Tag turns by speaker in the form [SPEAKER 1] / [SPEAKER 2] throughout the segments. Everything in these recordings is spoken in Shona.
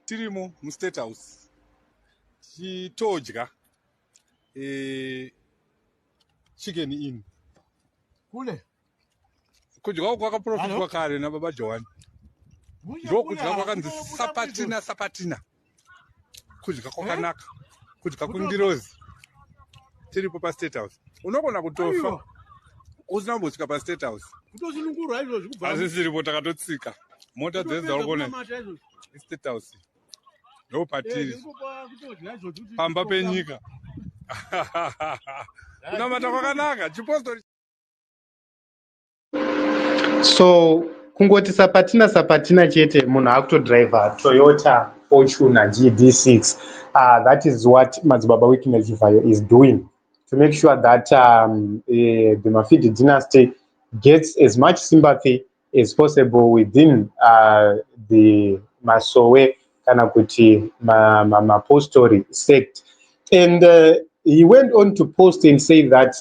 [SPEAKER 1] tirimo mustate house chitodya chicken in
[SPEAKER 2] kule
[SPEAKER 1] kudya kwako kwakaprofitwa kare nababa John. Ndokudya kwakanzi sapatina kudya kwakanaka kudya kundirozi tiripo pastate house unogona kutofa usina kumbosvika pastate house asi tiripo takatotsika mota dzese dzaurikuona state house ndopatiri pamba penyika kunamata kwakanaka chipostori.
[SPEAKER 3] So kungoti sapatina chete munhu akutodriver Toyota Fortuner GD6. That is what Madzibaba Witness Chivayo is doing to make sure that the Mafidi dynasty gets as much sympathy as possible within the Masowe kana kuti Mapostori sect. And he went on to post and say that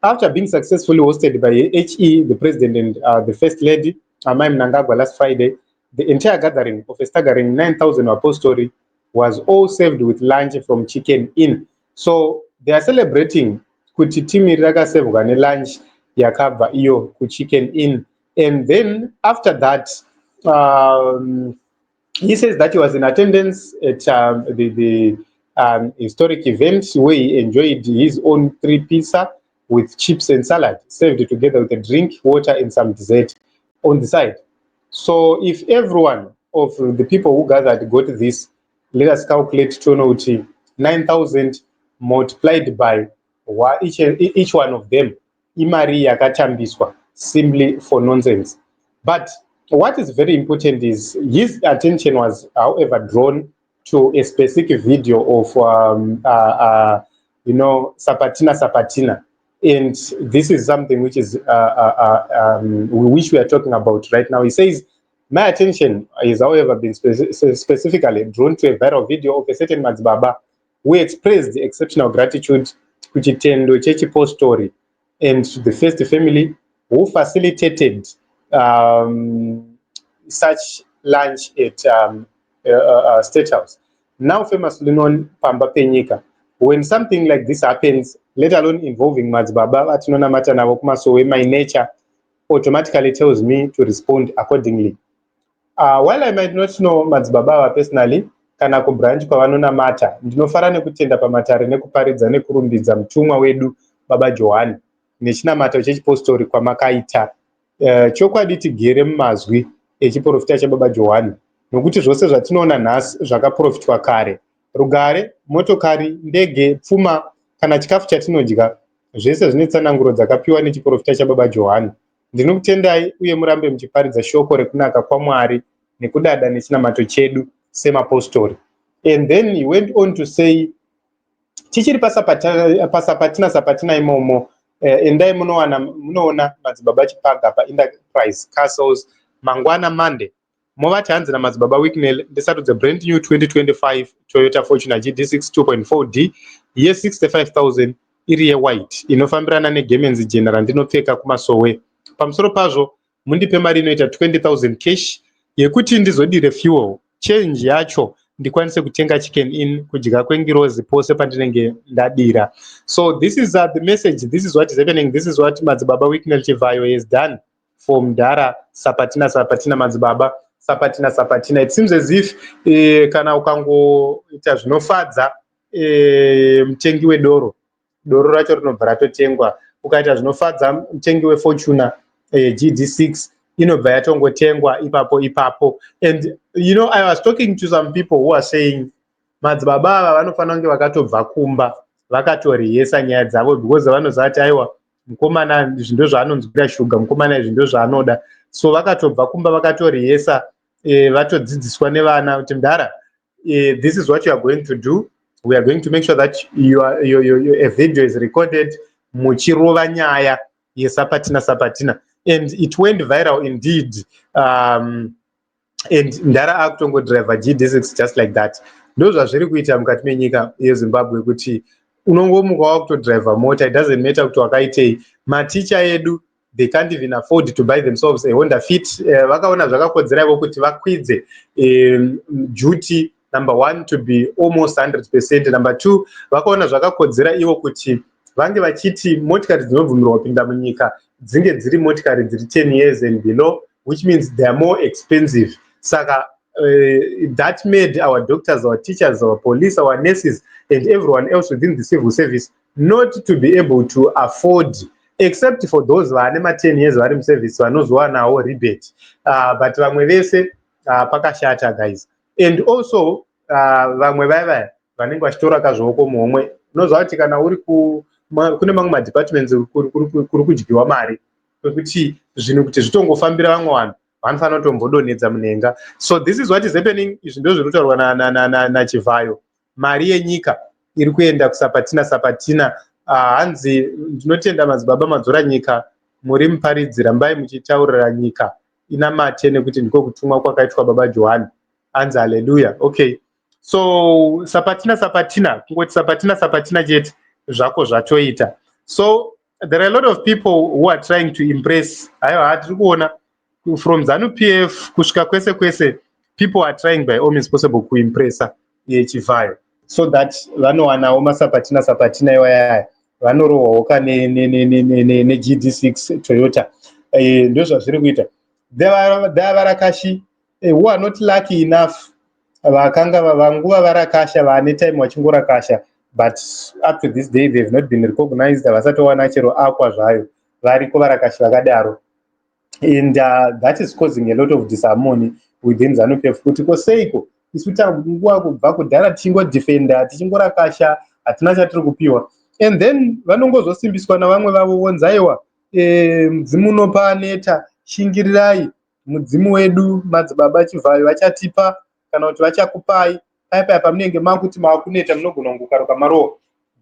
[SPEAKER 3] after being successfully hosted by HE, the president and the first lady, Amai Mnangagwa, last Friday, the entire gathering of a staggering 9,000 apostoli was all served with lunch from Chicken Inn. So they are celebrating kuti timi rakasevwa lunch yakabva iyo ku Chicken Inn. And then after that, he says that he was in attendance at the historic event where he enjoyed his own 3 pizza with chips and salad, served together with a drink, water, and some dessert on the side. So if everyone of the people who gathered got this, let us calculate to 9,000 multiplied by each one of them, imari yakatambiswa simply for nonsense. But what is very important is his attention was, however, drawn to a specific video of, Sapatina. And this is something which is which we are talking about right now. He says, my attention is, however, been specifically drawn to a viral video of a certain Madzibaba who expressed the exceptional gratitude to Chitendo Chechipo story and to the first family who facilitated such lunch at State House. Now famously known Pamba Penyika. When something like this happens, let alone involving Madzibaba, atinona mata na wokuma, so my nature automatically tells me to respond accordingly. While I might not know Madzibaba personally, kana kubranch pavanona mata, ndinofara nekutenda pamatare nekuparidza nekurumbidza mutumwa wedu Baba Johani nechinamato chechipostori kwamakaita. Chokwadi tigere mumazwi echiprofita chaBaba Johani, nokuti zvose zvatinoona nhasi zvakaprofitwa kare. Rugare, motokari, ndege, pfuma kana chikafu chatinodya, zvese zvine tsananguro dzakapiwa nechiprofita chaBaba Johani. Ndinokutendai uye murambe muchiparidza shoko rekunaka kwaMwari nekudada nechinamato chedu semapostori. And then he went on to say, tichiri pasapatina imomo, endai munoona Madzibaba Chipaga paEnterprise Castles mangwana Monday. Movati hanzi naMadzibaba Wicknell ndesarudze brand new 2025 Toyota Fortuner GD6 2.4D ye 65,000 iri ye-white inofambirana negemenzi jena randinopfeka kumasowe. Pamusoro pazvo mundipe mari inoita 20,000 cash yekuti ndizodire fuel change yacho ndikwanise kutenga Chicken Inn kudya kwengirozi pose pandinenge ndadira. So this is the message, this is what is happening, this is what Madzibaba Wicknell Chivayo has done for Mdara Sapatina Madzibaba Sapatina. It seems as if kana ukangoita zvinofadza mutengi wedoro racho rinobva ratotengwa, ukaita zvinofadza mutengi weFortuner GD6 inobva yatongotengwa ipapo. And you know, I was talking to some people who are saying Madzibaba ava vanofanira kunge vakatobva kumba vakatoriyesa nyaya dzavo, because vanozati aiwa mukomana zvindo zvaanonzwira shuga, mukomana zvindo zvaanoda, so vakatobva kumba vakatoriyesa vatodzidziswa nevana kuti Mdara, this is what you are going to do. We are going to make sure that a video is recorded muchirova nyaya yeSapatina. And it went viral indeed. And Mdara akutongo driver GD6 just like that. Those are zviri kuita mukati menyika yeZimbabwe kuti unongomuka wakutodriver mota, it doesn't matter kuti wakaitei. Maticha edu, they can't even afford to buy themselves a Honda Fit. Vakaona zvakakodzera ivo kuti vakwidze duty number one, to be almost 100%. Number two, vakaona zvakakodzera ivo kuti vange vachiti motikari dzinobvumirwa kupinda munyika dzinge dziri motikari dziri 10 years and below, which means they are more expensive. Saka that made our doctors, our teachers, our police, our nurses, and everyone else within the civil service not to be able to afford, except for those who are 10 years vari muservice vanozowanawo rebate, but vamwe vese pakashata, guys. And also vamwe vaya vanenge vachitora kazvoko muhomwe, unozwa kuti kana uri kune mamwe madepartments kuri kudyiwa mari kwekuti zvinhu kuti zvitongofambira vamwe vanhu vanofanira kutombodonedza munhenga. So this is what is happening. Izvi ndizvo zviri kutaurwa naChivayo. Mari yenyika iri kuenda kusapatina. Hanzi ndinotenda madzibaba madzora nyika muri muparidzi, rambai muchitaurira nyika ina mate nekuti ndiko kutumwa kwakaitwa baba Johani. Hanzi haleluya. Okay, so sapatina kungoti sapatina chete zvako zvatoita. So there are a lot of people who are trying to impress. Aiwa, hatiri kuona from ZANU-PF kusvika kwese people are trying by all means possible kuimpressa Chivayo, so that vanowanawo masapatina iwaya vanorohwoka neGD6 Toyota. Ndo zvazviri kuita. Varakashi who are not lucky enough, vakanga vanguva varakasha vane time vachingorakasha, but up to this day they've not been recognized. Havasatowana chero akwa zvayo, variko varakashi vakadaro. And that is causing a lot of disharmony within ZANU-PF. Kuti koseiko isu tanguva kubva kudhara tichingodefenda tichingorakasha hatina chatiri kupiwa, and then vanongozosimbiswa navamwe vavo vonzaiwa mudzimu unopa aneta, shingirirai mudzimu wedu madzibaba Chivayo vachatipa kana kuti vachakupai paya pamunenge makuti makuneta munogona kungokaruka marowa,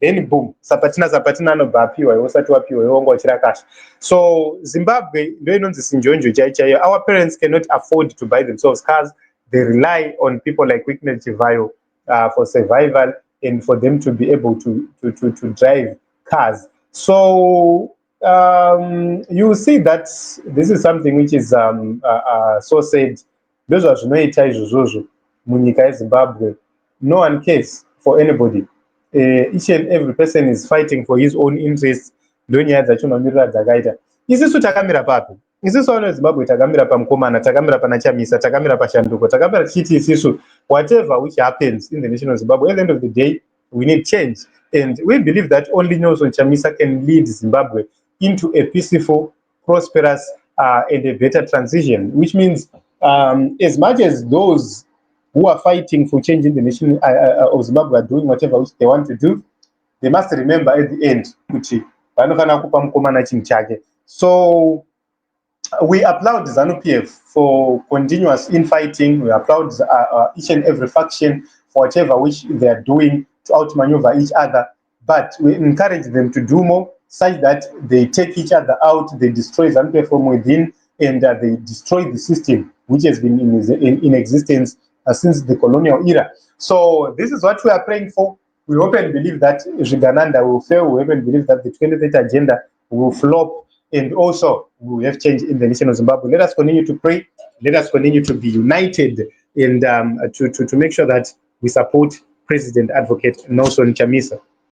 [SPEAKER 3] then boom, sapatina anobva apiwa iwe usati wapiwa iwe wanga uchirakasha. So Zimbabwe ndo inonzi sinjonjo chaiyo. Our parents cannot afford to buy themselves cars. They rely on people like Wycliffe Chivayo for survival and for them to be able to drive cars. So you see that this is something which is so sad. Those are zvinoita izvozvo munyika yeZimbabwe. No one cares for anybody. Each and every person is fighting for his own interests. Ndonyaya dzachomamirira dzakaita. Isusu takamira papi? Isusu vana veZimbabwe takamira paMukomana, takamira pana Chamisa, takamira paShanduko, takamira tichiti isusu whatever which happens in the nation of Zimbabwe, at the end of the day we need change, and we believe that only Nelson Chamisa can lead Zimbabwe into a peaceful, prosperous and a better transition, which means as much as those who are fighting for change in the nation of Zimbabwe are doing whatever which they want to do, they must remember at the end kuti vanofana kupa Mukomana chinhu chake. So we applaud ZANU-PF for continuous infighting. We applaud each and every faction for whatever which they are doing to outmaneuver each other, but we encourage them to do more such that they take each other out, they destroy ZANU-PF from within, and they destroy the system which has been in existence since the colonial era. So this is what we are praying for. We hope and believe that Zvigananda will fail. We hope and believe that the 2030 agenda will flop, and also we will have change in the nation of Zimbabwe. Let us continue to pray. Let us continue to be united and to make sure that we support President Advocate Nelson Chamisa.